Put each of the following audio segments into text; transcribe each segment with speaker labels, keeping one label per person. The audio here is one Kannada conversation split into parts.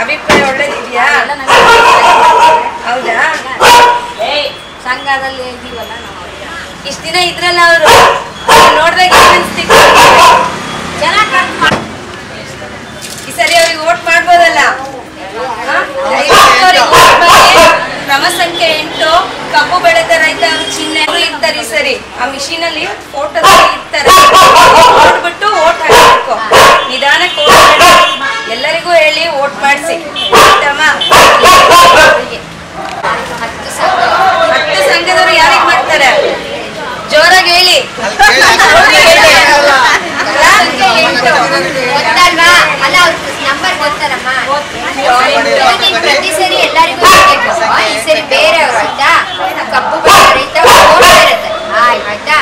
Speaker 1: ಅಭಿಪ್ರಾಯ ಒಳ್ಳೇದಿದೆಯಾ? ಹೌದಾ?
Speaker 2: ಸಂಘದಲ್ಲಿ ಇದೀವಲ್ಲ ನಾವು
Speaker 1: ಇಷ್ಟ ದಿನ ಇದ್ರಲ್ಲ ಅವರು ನೋಡಿದಾಗ ಏನ್ ಅನ್ಸ್ತಿತ್ತು? ಈ ಸರಿ ಅವ್ರಿಗೆ ವೋಟ್ ಮಾಡ್ಬೋದಲ್ಲ? ಕ್ರಮ ಸಂಖ್ಯೆ 8 ಕಬ್ಬು ಬೆಳೆದ ರೈತ ಚಿಹ್ನೆ ಇರ್ತಾರೆ. ಈ ಸರಿ ಆ ಮಿಷಿನ್ ಅಲ್ಲಿ ಫೋಟೋದಲ್ಲಿ ಇರ್ತಾರೆ, ನೋಡ್ಬಿಟ್ಟು ವೋಟ್ ಹಾಕಬೇಕು. ನಿಧಾನಕ್ಕೆ ಎಲ್ಲರಿಗೂ ಹೇಳಿ ವೋಟ್ ಮಾಡಿಸಿ. 10 ಸಂಘದವರು ಯಾರಿಗೆ ಮಾಡ್ತಾರೆ? ಜೋರಾಗಿ ಹೇಳಿ.
Speaker 2: ನಂಬರ್ ಗೊತ್ತಲ್ಲಮ್ಮ, ಪ್ರತಿ ಸರಿ ಎಲ್ಲರಿಗೂ ಈ ಸರಿ ಬೇರೆಯವರು ಆಯ್ತಾ? ಕಬ್ಬು ರೈತ ಇರುತ್ತೆ. ಆಯ್ತಾ?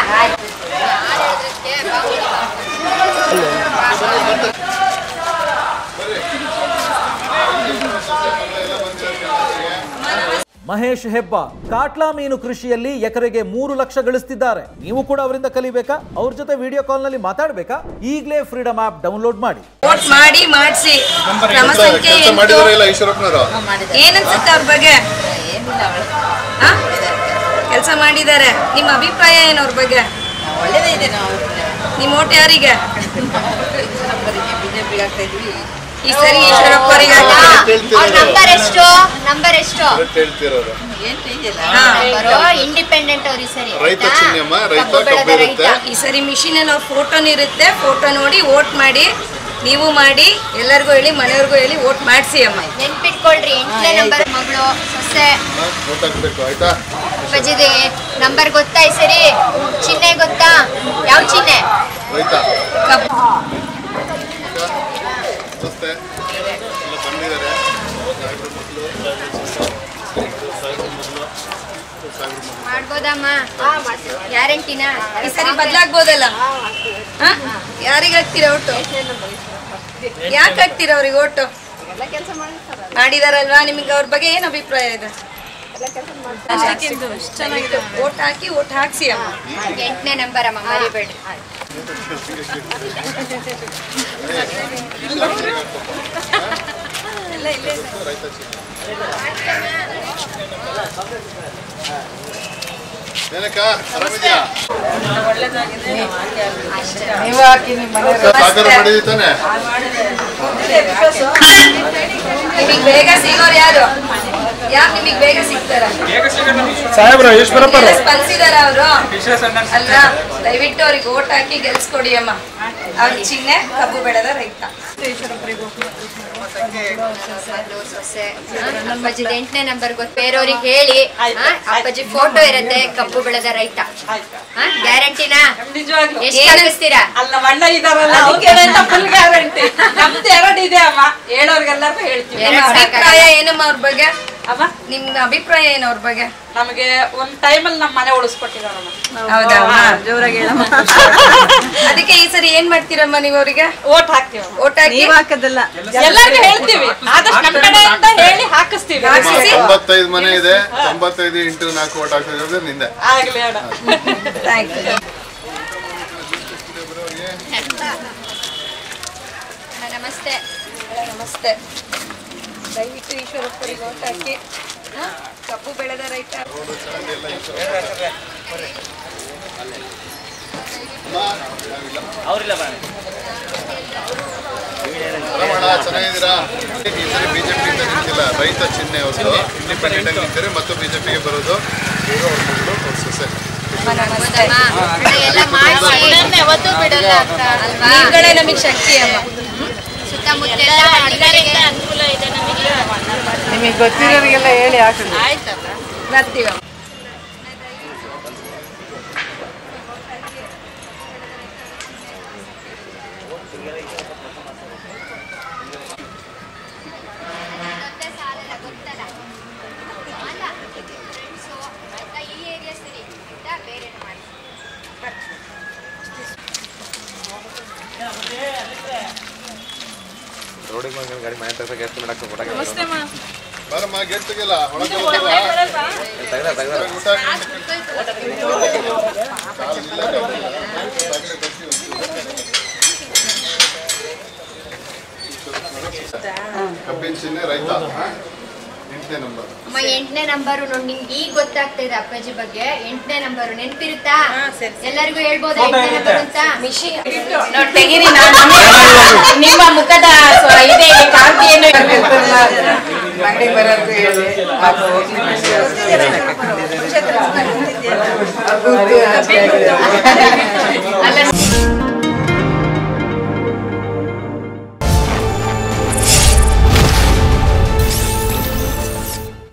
Speaker 3: ಮಹೇಶ್ ಹೆಬ್ಬ ಕಾಟ್ಲಾ ಮೀನು ಕೃಷಿಯಲ್ಲಿ ಎಕರೆಗೆ 3 ಲಕ್ಷ ಗಳಿಸ್ತಿದ್ದಾರೆ. ನೀವು ಕೂಡ ಅವರಿಂದ ಕಲಿಬೇಕಾ? ಅವ್ರ ಜೊತೆ ವಿಡಿಯೋ ಕಾಲ್ ನಲ್ಲಿ ಮಾತಾಡಬೇಕಾ? ಈಗಲೇ ಫ್ರೀಡಮ್ ಆಪ್ ಡೌನ್ಲೋಡ್ ಮಾಡಿ.
Speaker 1: ವೋಟ್ ಮಾಡಿ ಮಾಡಿಸಿ. ಕ್ರಮ ಸಂಖ್ಯೆ 8 ಏನನ್ಸುತ್ತೆ ಅವ್ರ ಬಗ್ಗೆ? ಕೆಲಸ ಮಾಡಿದ್ದಾರೆ. ನಿಮ್ಮ ಅಭಿಪ್ರಾಯ ಏನು ಅವ್ರ ಬಗ್ಗೆ?
Speaker 2: ಒಳ್ಳೇದೇ ಇದೆ.
Speaker 1: ನಿಮ್ಮ ಓಟ್ ಯಾರಿಗೆ?
Speaker 2: ಬಿಜೆಪಿಗೆ ಆಗ್ತಾ ಇದ್ವಿ.
Speaker 1: ಈ ಸರಿ ಈಶ್ವರಪ್ಪರಿಗೆ
Speaker 2: ನಂಬರ್ ಎಷ್ಟು ಇಂಡಿಪೆಂಡೆಂಟ್ ಅವ್ರು.
Speaker 1: ಈ ಸರಿ ಮಿಷಿನ್ ಅಲ್ಲಿ ಅವ್ರ ಫೋಟೋನು ಇರುತ್ತೆ. ಫೋಟೋ ನೋಡಿ ವೋಟ್ ಮಾಡಿ. ನೀವು ಮಾಡಿ, ಎಲ್ಲರಿಗೂ ಹೇಳಿ, ಮನೆಯವ್ರಿಗೂ ಹೇಳಿ ವೋಟ್ ಮಾಡಿಸಿ ಅಮ್ಮ.
Speaker 2: ನೆನ್ಪಿಟ್ಕೊಳ್ರಿ, 8ನೇ ನಂಬರ್ ಮಗಳು ಸೊಸೆ ಬಜಿದೆ. ನಂಬರ್ ಗೊತ್ತಾ? ಈ ಸರಿ ಚಿಹ್ನೆ ಗೊತ್ತಾ? ಯಾವ ಚಿಹ್ನೆ? ಮಾಡ್ಬೋದಮ್ಮ? ಗ್ಯಾರಂಟಿನಾ?
Speaker 1: ಈ ಸರಿ ಬದಲಾಗ್ಬೋದಲ್ಲ? ಯಾರಿಗೆ ಹಾಕ್ತೀರಾ ಓಟು? ಯಾಕೆ ಹಾಕ್ತೀರಾ ಅವ್ರಿಗೆ ಓಟು? ಮಾಡಿದಾರಲ್ವಾ? ನಿಮಗೆ ಅವ್ರ ಬಗ್ಗೆ ಏನು ಅಭಿಪ್ರಾಯ ಇದೆ? ಓಟ್ ಹಾಕಿ ಓಟ್ ಹಾಕ್ಸಿ ಅಮ್ಮ.
Speaker 2: 8ನೇ ನಂಬರ್ ಅಮ್ಮ, ಮರಿಬೇಡಿ.
Speaker 1: ನಿಮಗೆ ಬೇಗ ಸಿಗೋರು ಯಾರು? ಯಾಕೆ ನಿಮಗೆ ಬೇಗ ಸಿಗ್ತಾರ? ಸ್ಪಂದಿಸಿದಾರ ಅವರು ಅಲ್ಲ? ದಯವಿಟ್ಟು ಅವ್ರಿಗೆ ಓಟ್ ಹಾಕಿ ಗೆಲ್ಸ್ಕೊಡಿ ಅಮ್ಮ. ಅವ್ರ ಚಿಹ್ನೆ ಕಬ್ಬು ಬೆಳೆದ ರೈತ.
Speaker 2: ಅಪ್ಪಾಜಿ 8ನೇ ನಂಬರ್ ಗೊತ್ತು. ಬೇರೆಯವ್ರಿಗೆ ಹೇಳಿ. ಅಪ್ಪಾಜಿ ಫೋಟೋ ಇರುತ್ತೆ, ಕಬ್ಬು ಬೆಳೆದ ರೈತ. ಗ್ಯಾರಂಟಿನಾ? ಎಷ್ಟು ಹಾಕಿಸ್ತೀರಾ?
Speaker 4: ಅಲ್ಲ ಅಣ್ಣ ಇದಾರಲ್ಲ, ಫುಲ್ ಗ್ಯಾರಂಟಿ. ನಮ್ದು 2 ಇದೆ ಅಮ್ಮ. ಹೇಳೋರ್ಗೆಲ್ಲರೂ ಹೇಳ್ತೀವಿ.
Speaker 1: ಅಭಿಪ್ರಾಯ ಏನಮ್ಮ ಅವ್ರ ಬಗ್ಗೆ? ಅಮ್ಮ ನಿಮ್ಗೆ ಅಭಿಪ್ರಾಯ ಏನು ಅವ್ರ ಬಗ್ಗೆ?
Speaker 4: ನಮಗೆ ಒಂದ್ ಟೈಮಲ್ಲಿ ನಮ್ಮ ಮನೆ ಉಳಿಸ್ಕೊಟ್ಟಿದಾರಮ್ಮ.
Speaker 1: ಹೌದಾ? ಜೋರಾಗಿ ಹೇಳಮ್ಮ. ಅದಕ್ಕೆ ಈ ಸರಿ ಏನ್ ಮಾಡ್ತೀರಮ್ಮ ನೀವು? ಅವರಿಗೆ
Speaker 4: ಓಟ್ ಹಾಕ್ತೀವಿ.
Speaker 1: ಓಟ್ ಹಾಕಿ ಹಾಕದಲ್ಲ,
Speaker 4: ಎಲ್ಲರಿಗೂ ಹೇಳ್ತೀವಿ. ಆದಷ್ಟು ನಮ್ಮ ಕಡೆಯಿಂದ ಹೇಳಿ ಹಾಕಿಸ್ತೀವಿ.
Speaker 5: 95 ಮನೆ ಇದೆ. 95 ಇಂಟು 4 ಓಟ್ ಹಾಕಿದ್ರೆ ನಿಂದೆ
Speaker 4: ಆಗ್ಲಿ ಅಣ್ಣ.
Speaker 1: Thank you.
Speaker 2: ನಮಸ್ತೆ.
Speaker 1: ನಮಸ್ತೆ. ದಯವಿಟ್ಟು ಈಶ್ವರಪ್ಪರಿಗೆ ಓಟ್ ಹಾಕಿ. ಕಬ್ಬು ಬೆಳೆದ ರೈತ.
Speaker 5: ಚೆನ್ನಾಗಿದ್ದೀರಾ? ಈ ಸರಿ ಬಿಜೆಪಿ ನಿಂತಿಲ್ಲ, ರೈತ ಚಿಹ್ನೆ ಅವ್ರದ್ದು. ಇಂಡಿಪೆಂಡೆಂಟ್ ಆಗಿ ನಿಂತಾರೆ ಮತ್ತು ಬಿಜೆಪಿಗೆ ಬರೋದು. ಇವರು ಅವ್ರ ಮಗಳು, ಅವ್ರ ಸೊಸೆ.
Speaker 1: ನೀವುಗಳೇ ನಮಗೆ ಶಕ್ತಿ ಅಮ್ಮ.
Speaker 2: ಸುತ್ತಮುತ್ತ ಅನುಕೂಲ ಇದೆ ನಮಗೆ.
Speaker 1: ನಿಮಗೆ ಗೊತ್ತಿರೋರಿಗೆಲ್ಲ ಹೇಳಿ ಹಾಕಿ.
Speaker 2: ಆಯ್ತಮ್ಮ,
Speaker 1: ಬರ್ತೀವಮ್ಮ.
Speaker 5: ಗಾಡಿ ಮನೆ ತಗಕ್ಕೆ ಎಷ್ಟು ಮಾಡಕ್ಕೆ ಬರಮ್ಮ, ಗೇಟ್ ತೆಗಿಲ್ಲ. ಒಳಗೆ ಊಟ ಕಬ್ಬಿನ ಚಿಹ್ನೆ ರೈತ 8ನೇ ನಂಬರ್.
Speaker 2: ಅಮ್ಮ 8ನೇ ನಂಬರು ನೋಡಿ, ನಿಂಗೆ ಈಗ ಗೊತ್ತಾಗ್ತಾ ಇದೆ ಅಪ್ಪಾಜಿ ಬಗ್ಗೆ. 8ನೇ ನಂಬರು ನೆನ್ಪಿರುತ್ತಾ? ಎಲ್ಲರಿಗೂ ಹೇಳ್ಬೋದಾ 8ನೇ ನಂಬರ್ ಅಂತ?
Speaker 4: ತೆಗಿರಿ, ನಿಮ್ಮ ಮುಖದ ಇದೆ ಕಾಂತಿಯನ್ನು
Speaker 6: ಅಂಗಡಿಗೆ ಬರೋದು ಹೇಳಿ